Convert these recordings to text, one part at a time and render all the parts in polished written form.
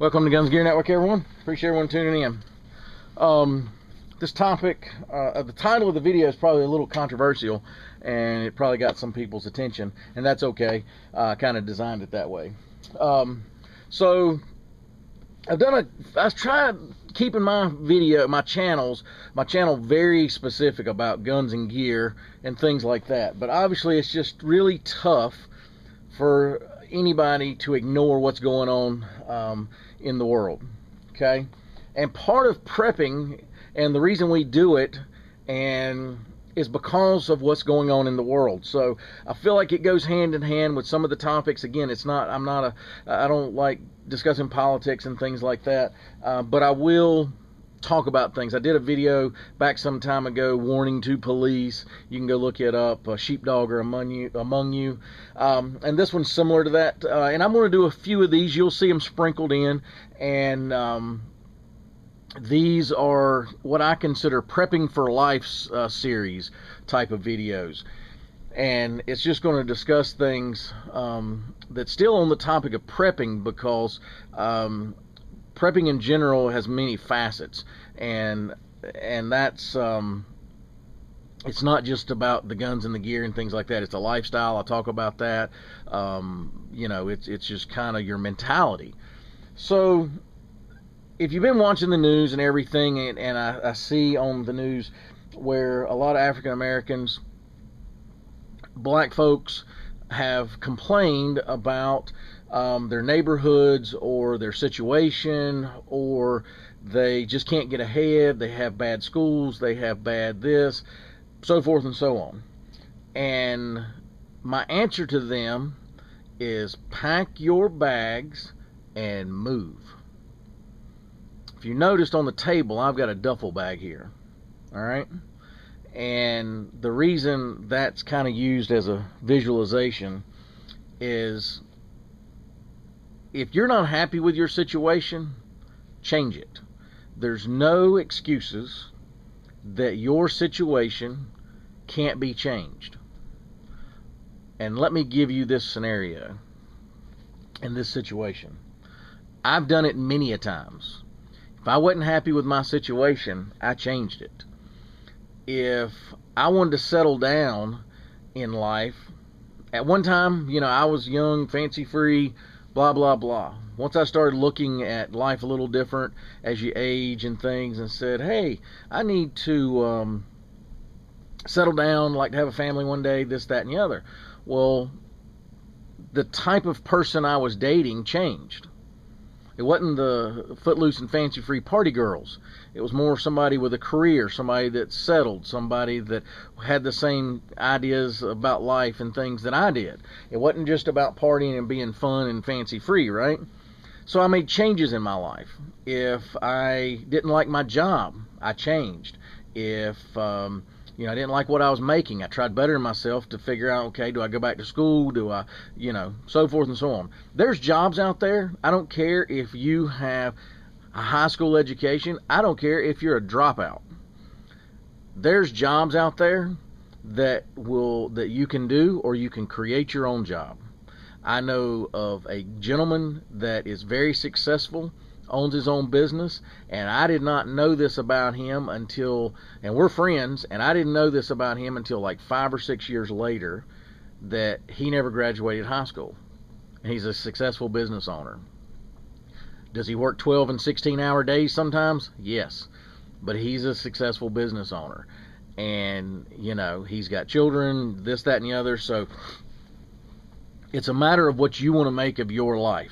Welcome to Guns Gear Network, everyone. Appreciate everyone tuning in. This topic, the title of the video is probably a little controversial, and it probably got some people's attention, and that's okay. I kind of designed it that way. So I've tried keeping my channel very specific about guns and gear and things like that. But obviously, it's just really tough for anybody to ignore what's going on in the world, okay? And part of prepping, and the reason we do it, is because of what's going on in the world. So I feel like it goes hand in hand with some of the topics. Again, I don't like discussing politics and things like that, but I will talk about things. I did a video back some time ago, warning to police. You can go look it up. Sheepdog are among you. And this one's similar to that. And I'm going to do a few of these. You'll see them sprinkled in. And these are what I consider prepping for life's series type of videos. And it's just going to discuss things that's still on the topic of prepping, because prepping in general has many facets, and that's it's not just about the guns and the gear and things like that. It's a lifestyle. I'll talk about that. It's just kind of your mentality. So if you've been watching the news and everything, and I see on the news where a lot of African Americans, black folks, have complained about their neighborhoods or their situation, or they just can't get ahead, they have bad schools, they have bad this, so forth and so on. And my answer to them is pack your bags and move. If you noticed on the table, I've got a duffel bag here, all right? And the reason that's kind of used as a visualization is, if you're not happy with your situation, change it. There's no excuses that your situation can't be changed. And let me give you this scenario in this situation. I've done it many a times. If I wasn't happy with my situation, I changed it. If I wanted to settle down in life, at one time, I was young, fancy free, blah, blah, blah. Once I started looking at life a little different as you age and things, and said, hey, I need to settle down, like to have a family one day, this, that, and the other. Well, the type of person I was dating changed. It wasn't the footloose and fancy free party girls. It was more somebody with a career, somebody that's settled, somebody that had the same ideas about life and things that I did. It wasn't just about partying and being fun and fancy free, right? So I made changes in my life. If I didn't like my job, I changed. If I didn't like what I was making, I tried bettering myself to figure out, okay, do I go back to school? Do I, so forth and so on. There's jobs out there. I don't care if you have a high school education. I don't care if you're a dropout. There's jobs out there that you can do, or you can create your own job. I know of a gentleman that is very successful, owns his own business, and I did not know this about him until, and we're friends, and I didn't know this about him until like 5 or 6 years later, that he never graduated high school. And he's a successful business owner. Does he work 12 and 16-hour days sometimes? Yes. But he's a successful business owner. And, he's got children, this, that, and the other. So it's a matter of what you want to make of your life.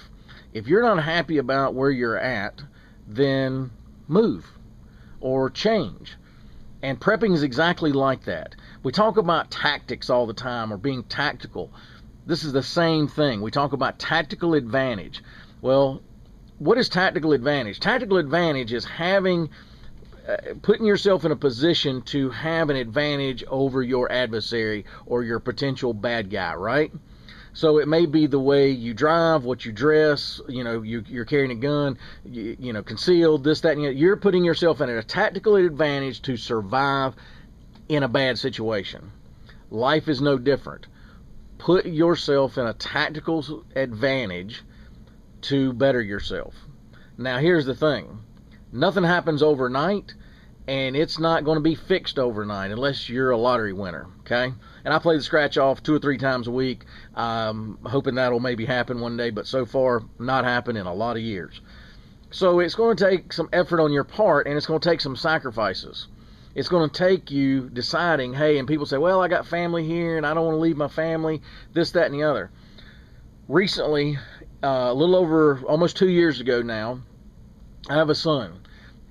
If you're not happy about where you're at, then move or change. And prepping is exactly like that. We talk about tactics all the time, or being tactical. This is the same thing. We talk about tactical advantage. Well, what is tactical advantage? Tactical advantage is putting yourself in a position to have an advantage over your adversary or your potential bad guy, right? So it may be the way you drive, what you dress, you're carrying a gun, concealed, this, that, and the other. You're putting yourself in a tactical advantage to survive in a bad situation. Life is no different. Put yourself in a tactical advantage to better yourself. Now, here's the thing. Nothing happens overnight, and it's not going to be fixed overnight unless you're a lottery winner, okay? And I play the scratch off 2 or 3 times a week, hoping that'll maybe happen one day, but so far, not happened in a lot of years. So it's going to take some effort on your part, and it's going to take some sacrifices. It's going to take you deciding, hey, and people say, well, I got family here, and I don't want to leave my family, this, that, and the other. Recently, a little over almost 2 years ago now, I have a son,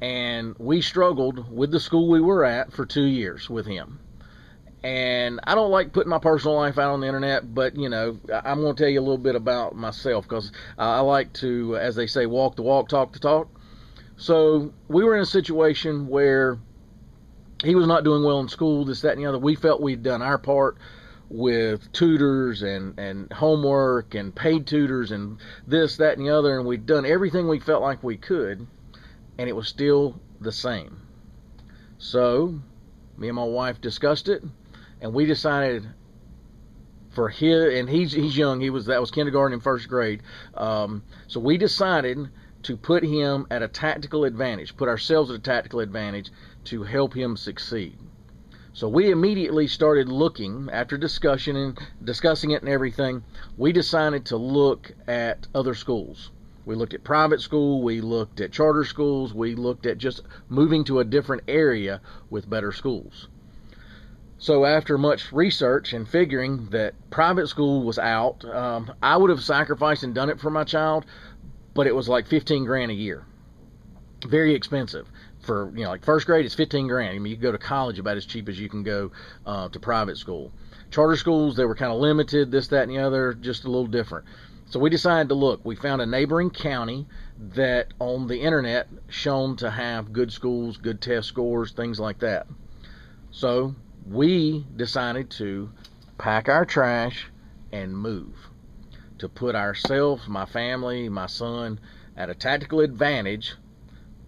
and we struggled with the school we were at for 2 years with him. And I don't like putting my personal life out on the internet, but, you know, I'm going to tell you a little bit about myself, because I like to, as they say, walk the walk, talk the talk. So we were in a situation where he was not doing well in school, this, that, and the other. We felt we'd done our part with tutors and homework and paid tutors and this, that, and the other, and we'd done everything we felt like we could, and it was still the same. So me and my wife discussed it, and we decided for his, and he's young, that was kindergarten and first grade, so we decided to put him at a tactical advantage, put ourselves at a tactical advantage to help him succeed. So we immediately started looking, after discussion and discussing it and everything, we decided to look at other schools. We looked at private school, we looked at charter schools, we looked at just moving to a different area with better schools. So after much research and figuring that private school was out, I would have sacrificed and done it for my child, but it was like 15 grand a year. Very expensive. For, you know, like first grade, it's 15 grand. I mean, you can go to college about as cheap as you can go to private school. Charter schools, they were kind of limited, this, that, and the other, just a little different. So we decided to look. We found a neighboring county that on the internet shown to have good schools, good test scores, things like that. So we decided to pack our trash and move, to put ourselves, my family, my son, at a tactical advantage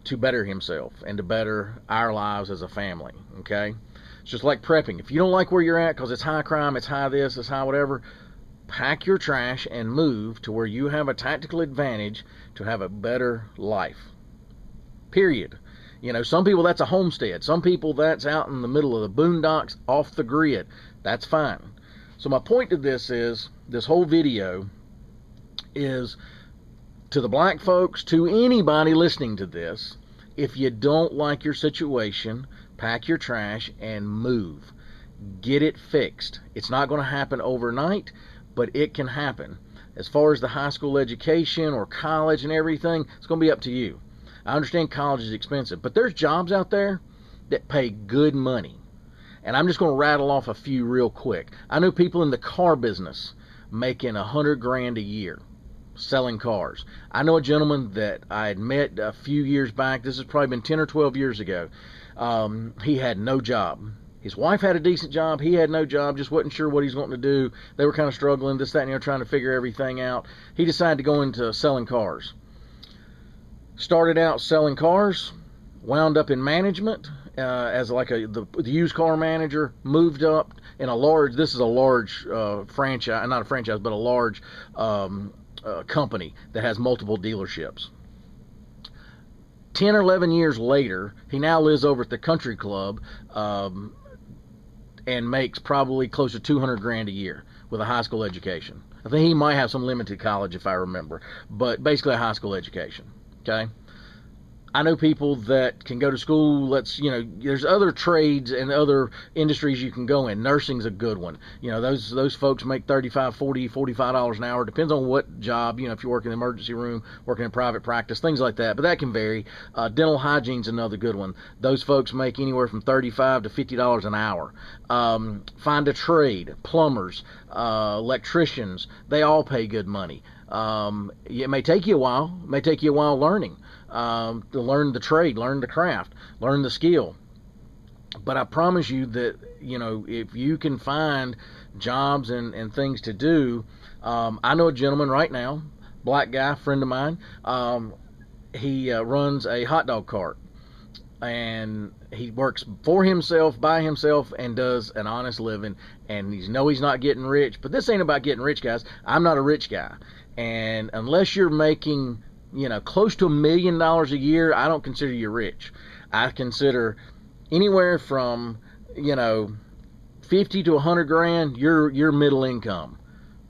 to better himself and to better our lives as a family, okay? It's just like prepping. If you don't like where you're at because it's high crime, it's high this, it's high whatever, pack your trash and move to where you have a tactical advantage to have a better life, period. You know, some people that's a homestead. Some people that's out in the middle of the boondocks, off the grid. That's fine. So my point to this is, this whole video is to the black folks, to anybody listening to this, if you don't like your situation, pack your trash and move. Get it fixed. It's not going to happen overnight, but it can happen. As far as the high school education or college and everything, it's going to be up to you. I understand college is expensive, but there's jobs out there that pay good money. And I'm just going to rattle off a few real quick. I know people in the car business making $100 grand a year selling cars. I know a gentleman that I had met a few years back. This has probably been 10 or 12 years ago. He had no job. His wife had a decent job. He had no job, just wasn't sure what he's wanting to do. They were kind of struggling, this, that, and the other, trying to figure everything out. He decided to go into selling cars. Started out selling cars, wound up in management as like the used car manager, moved up in a large, this is a large franchise, not a franchise, but a large company that has multiple dealerships. 10 or 11 years later, he now lives over at the country club and makes probably close to 200 grand a year with a high school education. I think he might have some limited college if I remember, but basically a high school education. Okay? I know people that can go to school. There's other trades and other industries you can go in. Nursing's a good one. You know, those folks make $35, $40, $45 an hour. Depends on what job, if you work in the emergency room, working in private practice, things like that. But that can vary. Dental hygiene's another good one. Those folks make anywhere from $35 to $50 an hour. Find a trade. Plumbers, electricians, they all pay good money. It may take you a while. It may take you a while learning. To learn the trade, learn the craft, learn the skill. But I promise you that, if you can find jobs and things to do, I know a gentleman right now, black guy, friend of mine, he runs a hot dog cart. And he works for himself, by himself, and does an honest living. And he's not getting rich. But this ain't about getting rich, guys. I'm not a rich guy. And unless you're making close to $1 million a year, I don't consider you rich. I consider anywhere from, 50 to 100 grand, you're middle income.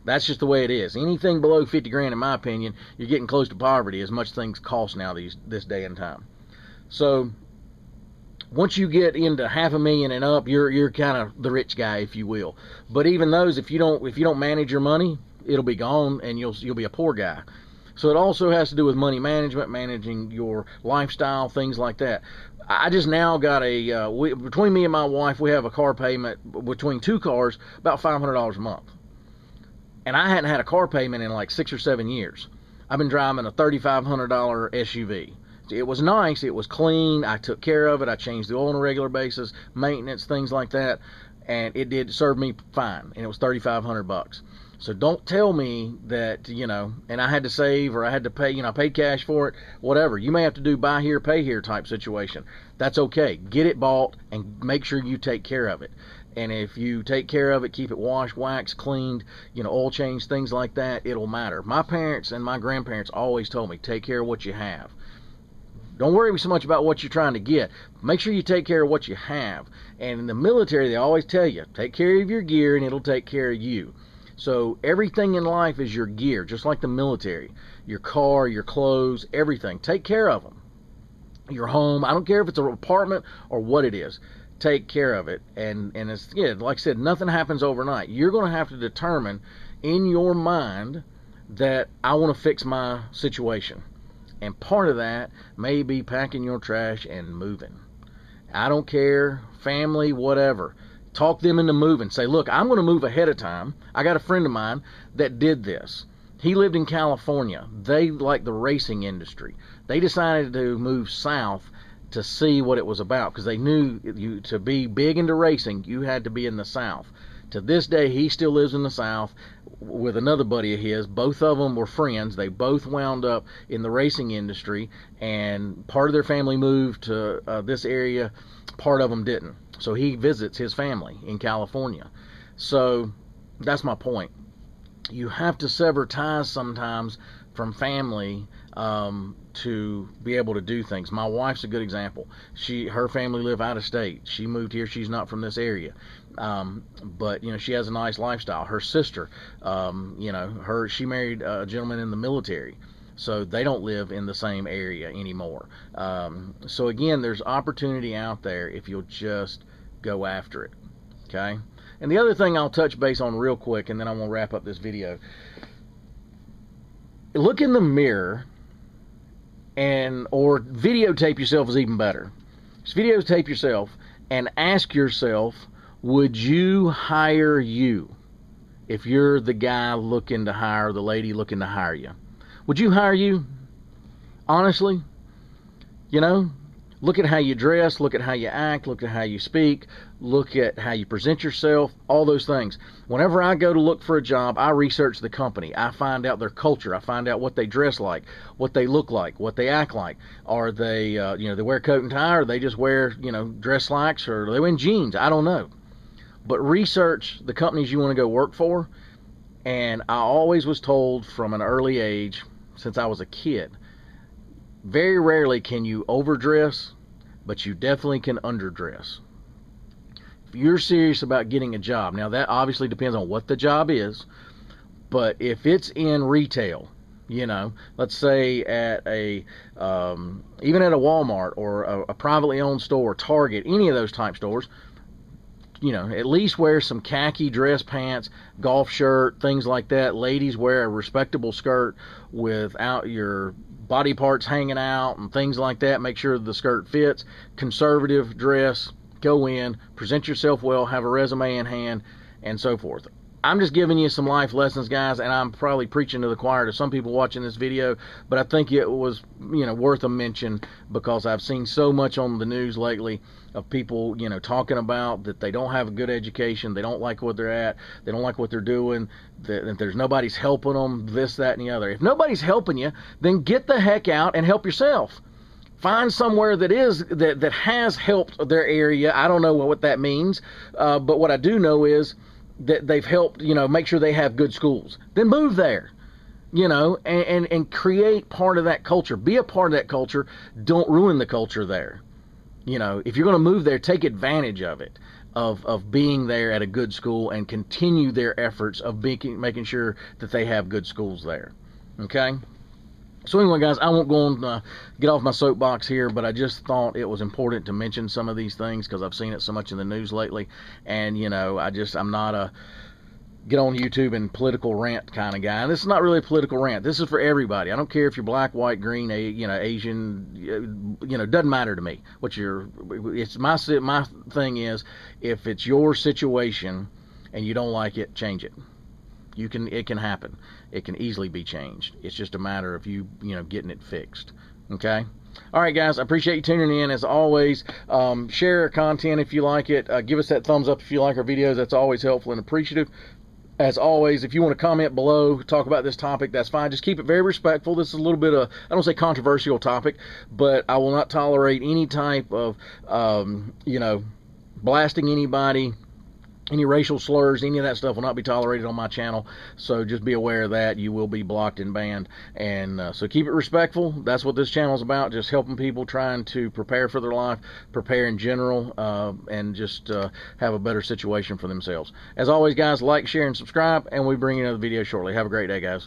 That's just the way it is. Anything below 50 grand, in my opinion, you're getting close to poverty, as much things cost now this day and time. So once you get into $500,000 and up, you're kind of the rich guy, if you will. But even those, if you don't manage your money, it'll be gone, and you'll be a poor guy. So it also has to do with money management, managing your lifestyle, things like that. I just now got between me and my wife, we have a car payment between two cars about $500 a month. And I hadn't had a car payment in like 6 or 7 years. I've been driving a $3,500 SUV. It was nice. It was clean. I took care of it. I changed the oil on a regular basis, maintenance, things like that. And it did serve me fine. And it was $3,500. So don't tell me that, and I had to save or I had to pay, I paid cash for it, whatever. You may have to do buy here, pay here type situation. That's okay. Get it bought and make sure you take care of it. And if you take care of it, keep it washed, waxed, cleaned, oil change, things like that, it'll matter. My parents and my grandparents always told me, take care of what you have. Don't worry so much about what you're trying to get. Make sure you take care of what you have. And in the military, they always tell you, take care of your gear and it'll take care of you. So everything in life is your gear, just like the military. Your car, your clothes, everything. Take care of them. Your home, I don't care if it's an apartment or what it is. Take care of it. And it's, like I said, nothing happens overnight. You're going to have to determine in your mind that I want to fix my situation. And part of that may be packing your trash and moving. I don't care, family, whatever. Talk them into moving. Say, look, I'm going to move ahead of time. I got a friend of mine that did this. He lived in California. They like the racing industry. They decided to move south to see what it was about, because they knew to be big into racing, you had to be in the South. To this day, he still lives in the South with another buddy of his. Both of them were friends. They both wound up in the racing industry, and part of their family moved to this area. Part of them didn't. So he visits his family in California. So that's my point. You have to sever ties sometimes from family to be able to do things. My wife's a good example. Her family live out of state. She moved here. She's not from this area. But she has a nice lifestyle. Her sister, she married a gentleman in the military. So they don't live in the same area anymore. So again, there's opportunity out there if you'll just go after it. Okay? And the other thing I'll touch base on real quick, and then I'm going to wrap up this video. Look in the mirror, or videotape yourself is even better. Just videotape yourself and ask yourself, would you hire you if you're the guy looking to hire, the lady looking to hire you? Would you hire you? Honestly? Look at how you dress, look at how you act, look at how you speak, look at how you present yourself, all those things. Whenever I go to look for a job, I research the company. I find out their culture. I find out what they dress like, what they look like, what they act like. Are they, they wear coat and tie, or they just wear, dress slacks, or are they wearing jeans? I don't know. But research the companies you want to go work for. And I always was told from an early age, since I was a kid, very rarely can you overdress, but you definitely can underdress. If you're serious about getting a job, now that obviously depends on what the job is, but if it's in retail, let's say at even at a Walmart or a privately owned store, Target, any of those type stores, at least wear some khaki dress pants, golf shirt, things like that. Ladies, wear a respectable skirt without your body parts hanging out and things like that. Make sure the skirt fits. Conservative dress, go in, present yourself well, have a resume in hand, and so forth. I'm just giving you some life lessons, guys, and I'm probably preaching to the choir to some people watching this video, but I think it was, worth a mention, because I've seen so much on the news lately of people, talking about that they don't have a good education, they don't like what they're at, they don't like what they're doing, that there's nobody's helping them, this, that, and the other. If nobody's helping you, then get the heck out and help yourself. Find somewhere that has helped their area. I don't know what that means, but what I do know is that they've helped, make sure they have good schools. Then move there. you know, and create part of that culture. Be a part of that culture. Don't ruin the culture there. You know, if you're going to move there, take advantage of it, of being there at a good school, and continue their efforts of making sure that they have good schools there. Okay? So anyway, guys, I won't go on, get off my soapbox here, but I just thought it was important to mention some of these things because I've seen it so much in the news lately. And, you know, I'm not a get on YouTube and political rant kind of guy. And this is not really a political rant. This is for everybody. I don't care if you're black, white, green, you know, Asian, you know, doesn't matter to me what it's my thing is, if it's your situation and you don't like it, change it. It can happen. It can easily be changed. It's just a matter of you know, getting it fixed. Okay? All right, guys, I appreciate you tuning in. As always, share our content if you like it. Give us that thumbs up if you like our videos. That's always helpful and appreciative. As always, if you want to comment below, talk about this topic, that's fine. Just keep it very respectful. This is a little bit of, I don't say controversial topic, but I will not tolerate any type of, you know, blasting anybody. Any racial slurs, any of that stuff will not be tolerated on my channel. So just be aware of that. You will be blocked and banned. And so keep it respectful. That's what this channel is about. Just helping people trying to prepare for their life, prepare in general, and just have a better situation for themselves. As always, guys, like, share, and subscribe. And we bring you another video shortly. Have a great day, guys.